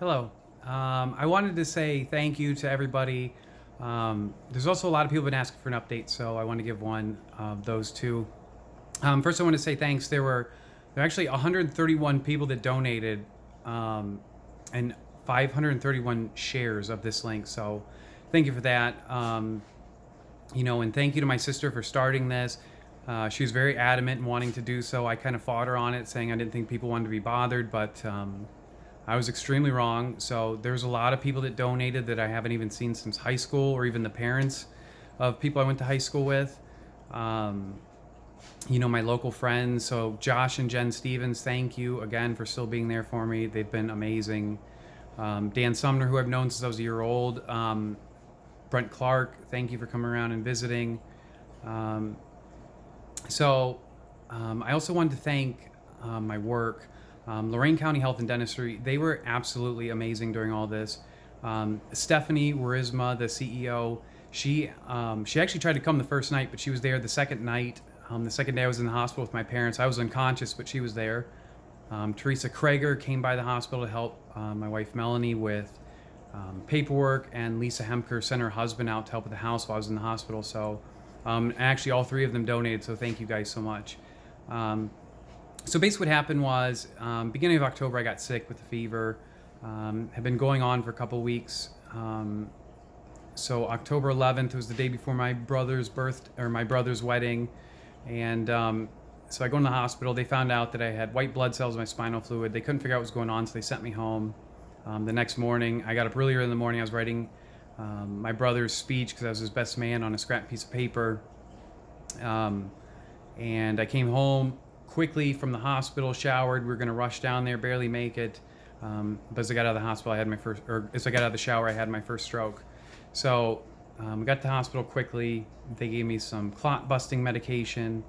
Hello. I wanted to say thank you to everybody. There's also a lot of people been asking for an update, so I want to give one of those two. First, I want to say thanks. There are actually 131 people that donated, and 531 shares of this link. So, thank you for that. And thank you to my sister for starting this. She was very adamant in wanting to do so. I kind of fought her on it, saying I didn't think people wanted to be bothered, but I was extremely wrong. So there's a lot of people that donated that I haven't even seen since high school, or even the parents of people I went to high school with. Um, my local friends. So Josh and Jen Stevens, thank you again for still being there for me. They've been amazing. Dan Sumner, who I've known since I was a year old. Brent Clark, thank you for coming around and visiting. Um, so I also wanted to thank my work. Lorain County Health and Dentistry, they were absolutely amazing during all this. Stephanie Warisma, the CEO, she actually tried to come the first night, but she was there the second night. The second day I was in the hospital with my parents. I was unconscious, but she was there. Teresa Krager came by the hospital to help my wife Melanie with paperwork, and Lisa Hemker sent her husband out to help with the house while I was in the hospital. So, actually, all three of them donated. So, thank you guys so much. So basically, what happened was, beginning of October, I got sick with a fever. Had been going on for a couple weeks. So October 11th was the day before my brother's wedding, and so I go in the hospital. They found out that I had white blood cells in my spinal fluid. They couldn't figure out what was going on, so they sent me home. The next morning, I got up really early in the morning. I was writing my brother's speech because I was his best man on a scrap piece of paper. And I came home quickly from the hospital, showered. We were going to rush down there, barely make it. But as I got out of the hospital, as I got out of the shower, I had my first stroke. So we got to the hospital quickly. They gave me some clot busting medication.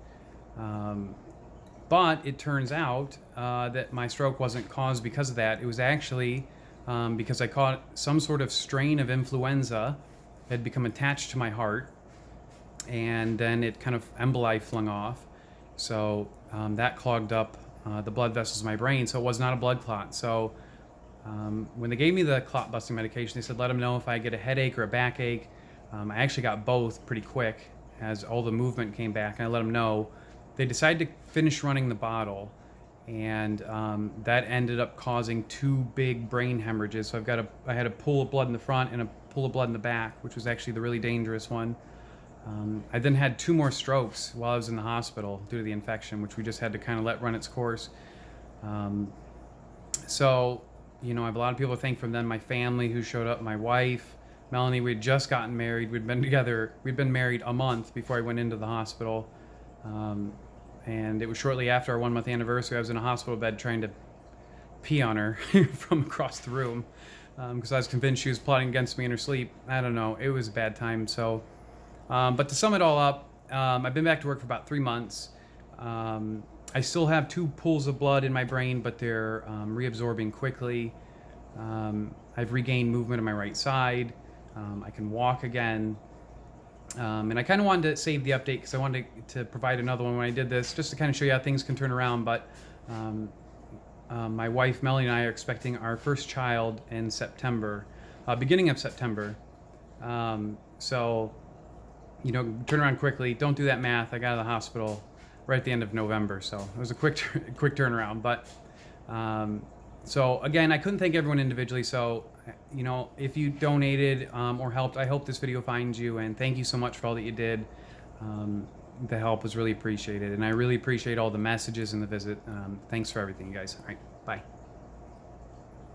But it turns out that my stroke wasn't caused because of that. It was actually because I caught some sort of strain of influenza that had become attached to my heart, and then it kind of emboli flung off. So that clogged up the blood vessels in my brain. So it was not a blood clot. So when they gave me the clot busting medication, they said let them know if I get a headache or a backache. I actually got both pretty quick as all the movement came back, and I let them know. They decided to finish running the bottle, and that ended up causing two big brain hemorrhages. So I had a pool of blood in the front and a pool of blood in the back, which was actually the really dangerous one. I then had two more strokes while I was in the hospital due to the infection, which we just had to kind of let run its course. So, I have a lot of people to thank from them. My family who showed up, my wife, Melanie. We had just gotten married. We'd been married a month before I went into the hospital. And it was shortly after our 1 month anniversary. I was in a hospital bed trying to pee on her from across the room because I was convinced she was plotting against me in her sleep. I don't know. It was a bad time. So, but to sum it all up, I've been back to work for about 3 months. I still have two pools of blood in my brain, but they're reabsorbing quickly. I've regained movement on my right side. I can walk again. And I kind of wanted to save the update because I wanted to provide another one when I did this, just to kind of show you how things can turn around. But my wife, Melanie, and I are expecting our first child in September, beginning of September. So, turn around quickly. Don't do that math. I got out of the hospital right at the end of November, so it was a quick turnaround. But so again, I couldn't thank everyone individually. So, if you donated or helped, I hope this video finds you. And thank you so much for all that you did. The help was really appreciated, and I really appreciate all the messages and the visit. Thanks for everything, you guys. All right, bye.